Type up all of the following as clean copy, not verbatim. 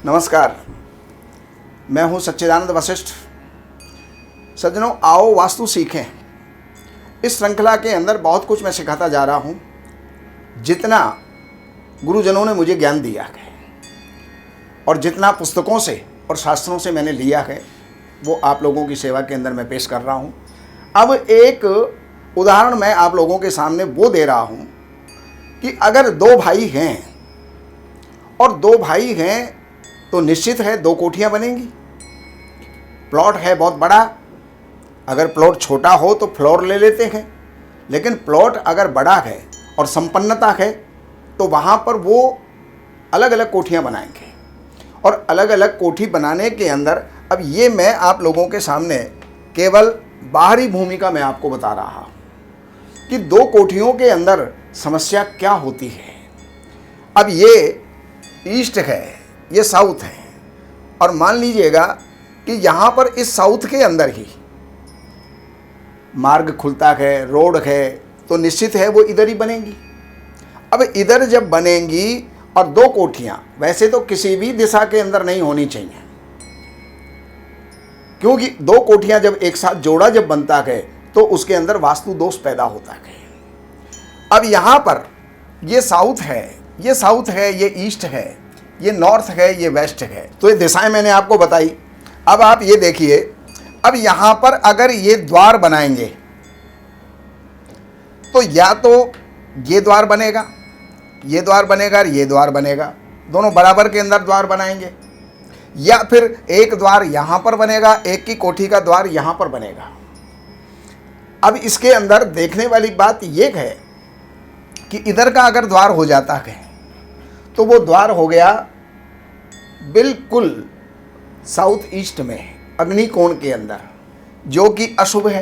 नमस्कार, मैं हूं सच्चिदानंद वशिष्ठ। सज्जनों, आओ वास्तु सीखें। इस श्रृंखला के अंदर बहुत कुछ मैं सिखाता जा रहा हूं, जितना गुरुजनों ने मुझे ज्ञान दिया है और जितना पुस्तकों से और शास्त्रों से मैंने लिया है, वो आप लोगों की सेवा के अंदर मैं पेश कर रहा हूं। अब एक उदाहरण मैं आप लोगों के सामने वो दे रहा हूं कि अगर दो भाई हैं और दो भाई हैं तो निश्चित है दो कोठियां बनेंगी। प्लॉट है बहुत बड़ा, अगर प्लॉट छोटा हो तो फ्लोर ले लेते हैं, लेकिन प्लॉट अगर बड़ा है और संपन्नता है तो वहाँ पर वो अलग अलग कोठियाँ बनाएंगे। और अलग अलग कोठी बनाने के अंदर अब ये मैं आप लोगों के सामने केवल बाहरी भूमिका में आपको बता रहा हूँ कि दो कोठियों के अंदर समस्या क्या होती है। अब ये ईस्ट है, ये साउथ है, और मान लीजिएगा कि यहाँ पर इस साउथ के अंदर ही मार्ग खुलता है, रोड है, तो निश्चित है वो इधर ही बनेंगी। अब इधर जब बनेंगी और दो कोठियाँ वैसे तो किसी भी दिशा के अंदर नहीं होनी चाहिए, क्योंकि दो कोठियाँ जब एक साथ जोड़ा जब बनता है तो उसके अंदर वास्तु दोष पैदा होता है। अब यहाँ पर ये साउथ है, ये साउथ है, ये ईस्ट है, ये नॉर्थ है, ये वेस्ट है, तो ये दिशाएं मैंने आपको बताई। अब आप ये देखिए, अब यहाँ पर अगर ये द्वार बनाएंगे तो या तो ये द्वार बनेगा, ये द्वार बनेगा और ये द्वार बनेगा, दोनों बराबर के अंदर द्वार बनाएंगे, या फिर एक द्वार यहाँ पर बनेगा, एक की कोठी का द्वार यहाँ पर बनेगा। अब इसके अंदर देखने वाली बात ये है कि इधर का अगर द्वार हो जाता है तो वो द्वार हो गया बिल्कुल साउथ ईस्ट में, अग्निकोण के अंदर, जो कि अशुभ है।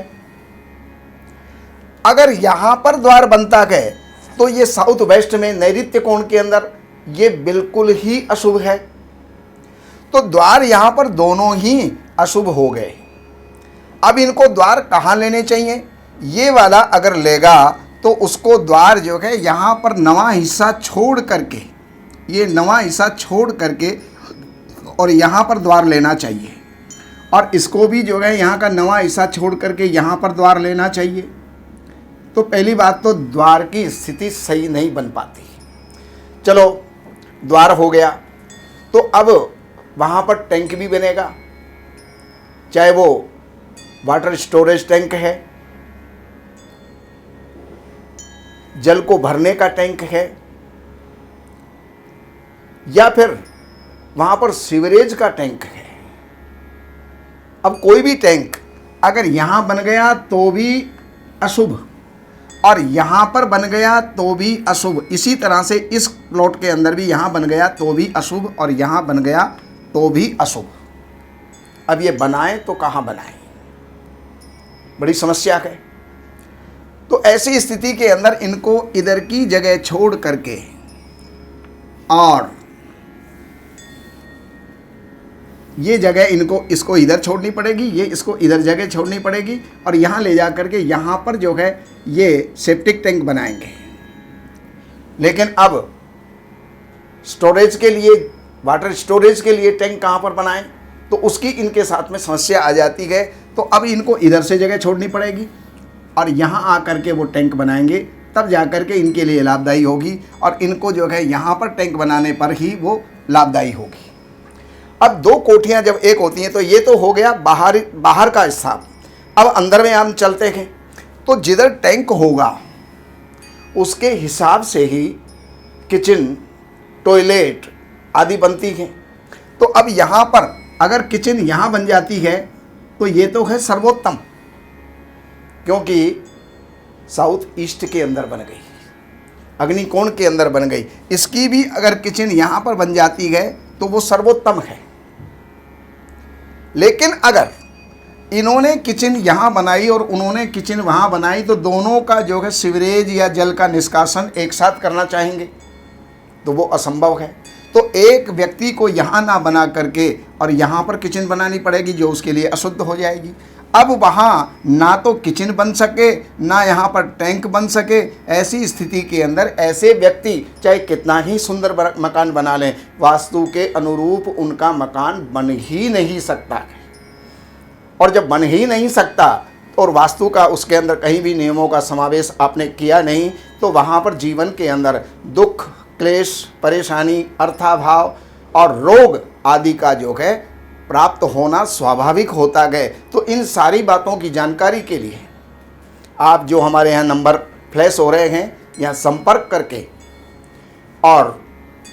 अगर यहां पर द्वार बनता है तो ये साउथ वेस्ट में नैऋत्य कोण के अंदर, ये बिल्कुल ही अशुभ है। तो द्वार यहां पर दोनों ही अशुभ हो गए। अब इनको द्वार कहां लेने चाहिए? ये वाला अगर लेगा तो उसको द्वार जो है यहाँ पर नवा हिस्सा छोड़ करके, ये नवा हिस्सा छोड़ करके और यहाँ पर द्वार लेना चाहिए, और इसको भी जो है यहाँ का नवा हिस्सा छोड़ करके यहाँ पर द्वार लेना चाहिए। तो पहली बात तो द्वार की स्थिति सही नहीं बन पाती। चलो, द्वार हो गया तो अब वहाँ पर टैंक भी बनेगा, चाहे वो वाटर स्टोरेज टैंक है, जल को भरने का टैंक है, या फिर वहां पर सीवरेज का टैंक है। अब कोई भी टैंक अगर यहां बन गया तो भी अशुभ, और यहां पर बन गया तो भी अशुभ। इसी तरह से इस प्लॉट के अंदर भी यहां बन गया तो भी अशुभ, और यहां बन गया तो भी अशुभ। अब ये बनाएं तो कहां बनाएं? बड़ी समस्या है। तो ऐसी स्थिति के अंदर इनको इधर की जगह छोड़ करके और ये जगह इनको, इसको इधर छोड़नी पड़ेगी, ये इसको इधर जगह छोड़नी पड़ेगी, और यहाँ ले जा करके यहाँ पर जो है ये सेप्टिक टैंक बनाएंगे। लेकिन अब स्टोरेज के लिए, वाटर स्टोरेज के लिए टैंक कहाँ पर बनाएं? तो उसकी इनके साथ में समस्या आ जाती है। तो अब इनको इधर से जगह छोड़नी पड़ेगी और यहाँ आकर के वो टैंक बनाएंगे, तब जा कर के इनके लिए लाभदायी होगी, और इनको जो है यहाँ पर टैंक बनाने पर ही वो लाभदायी होगी। अब दो कोठियाँ जब एक होती हैं तो ये तो हो गया बाहर का स्थान। अब अंदर में हम चलते हैं तो जिधर टैंक होगा उसके हिसाब से ही किचन, टॉयलेट आदि बनती हैं। तो अब यहाँ पर अगर किचन यहाँ बन जाती है तो ये तो है सर्वोत्तम, क्योंकि साउथ ईस्ट के अंदर बन गई, अग्निकोण के अंदर बन गई। इसकी भी अगर किचन यहाँ पर बन जाती है तो वो सर्वोत्तम है। लेकिन अगर इन्होंने किचन यहाँ बनाई और उन्होंने किचन वहाँ बनाई तो दोनों का जो है सीवरेज या जल का निष्कासन एक साथ करना चाहेंगे तो वो असंभव है। तो एक व्यक्ति को यहाँ ना बना करके और यहाँ पर किचन बनानी पड़ेगी, जो उसके लिए अशुद्ध हो जाएगी। अब वहाँ ना तो किचन बन सके, ना यहाँ पर टैंक बन सके। ऐसी स्थिति के अंदर ऐसे व्यक्ति चाहे कितना ही सुंदर मकान बना लें, वास्तु के अनुरूप उनका मकान बन ही नहीं सकता। और जब बन ही नहीं सकता और वास्तु का उसके अंदर कहीं भी नियमों का समावेश आपने किया नहीं, तो वहाँ पर जीवन के अंदर दुख, क्लेश, परेशानी, अर्थाभाव और रोग आदि का जो है प्राप्त होना स्वाभाविक होता गए। तो इन सारी बातों की जानकारी के लिए आप जो हमारे यहाँ नंबर फ्लैश हो रहे हैं, यहाँ संपर्क करके और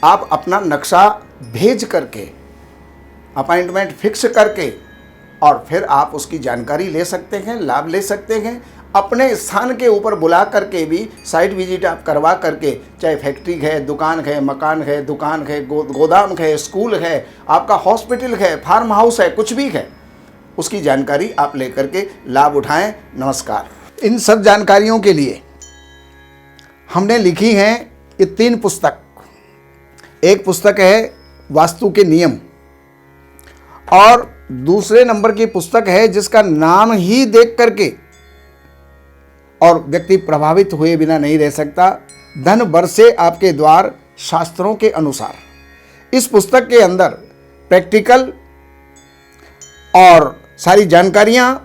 आप अपना नक्शा भेज करके अपॉइंटमेंट फिक्स करके और फिर आप उसकी जानकारी ले सकते हैं, लाभ ले सकते हैं। अपने स्थान के ऊपर बुला करके भी साइट विजिट आप करवा करके, चाहे फैक्ट्री है, दुकान है, मकान है, दुकान है, गोदाम है, स्कूल है, आपका हॉस्पिटल है, फार्म हाउस है, कुछ भी है, उसकी जानकारी आप लेकर के लाभ उठाएं। नमस्कार। इन सब जानकारियों के लिए हमने लिखी हैं ये 3 पुस्तक। एक पुस्तक है वास्तु के नियम और दूसरे नंबर की पुस्तक है जिसका नाम ही देख करके और व्यक्ति प्रभावित हुए बिना नहीं रह सकता, धन बरसे आपके द्वार शास्त्रों के अनुसार। इस पुस्तक के अंदर प्रैक्टिकल और सारी जानकारियां,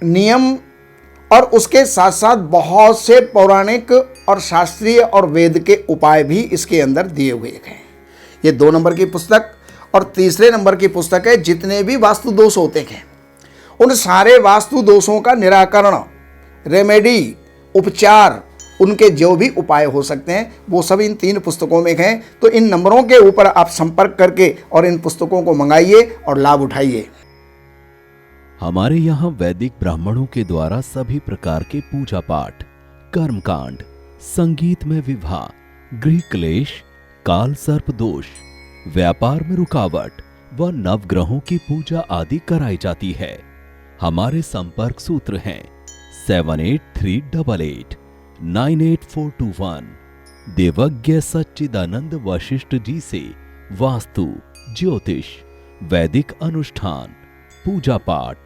नियम और उसके साथ साथ बहुत से पौराणिक और शास्त्रीय और वेद के उपाय भी इसके अंदर दिए हुए हैं। ये 2 नंबर की पुस्तक और तीसरे नंबर की पुस्तक है जितने भी वास्तु दोष होते हैं उन सारे वास्तु दोषों का निराकरण, रेमेडी, उपचार, उनके जो भी उपाय हो सकते हैं वो सब इन 3 पुस्तकों में हैं। तो इन नंबरों के ऊपर आप संपर्क करके और इन पुस्तकों को मंगाइए और लाभ उठाइए। हमारे यहाँ वैदिक ब्राह्मणों के द्वारा सभी प्रकार के पूजा पाठ, कर्मकांड, संगीत में विवाह, गृह क्लेश, काल सर्प दोष, व्यापार में रुकावट व नवग्रहों की पूजा आदि कराई जाती है। हमारे संपर्क सूत्र हैं 7838 98421। देवज्ञ सच्चिदानंद वशिष्ठ जी से वास्तु, ज्योतिष, वैदिक अनुष्ठान, पूजा पाठ,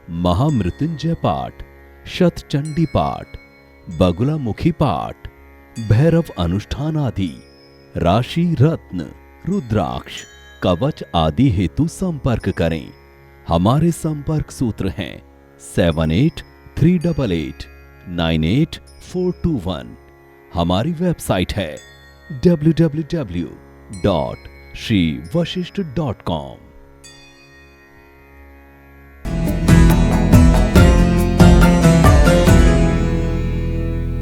महामृत्युंजय पाठ, शतचंडी पाठ, बगुलामुखी पाठ, भैरव अनुष्ठान आदि, राशि रत्न, रुद्राक्ष, कवच आदि हेतु संपर्क करें। हमारे संपर्क सूत्र हैं 7838 98421। हमारी वेबसाइट है www.shrivashishth.com।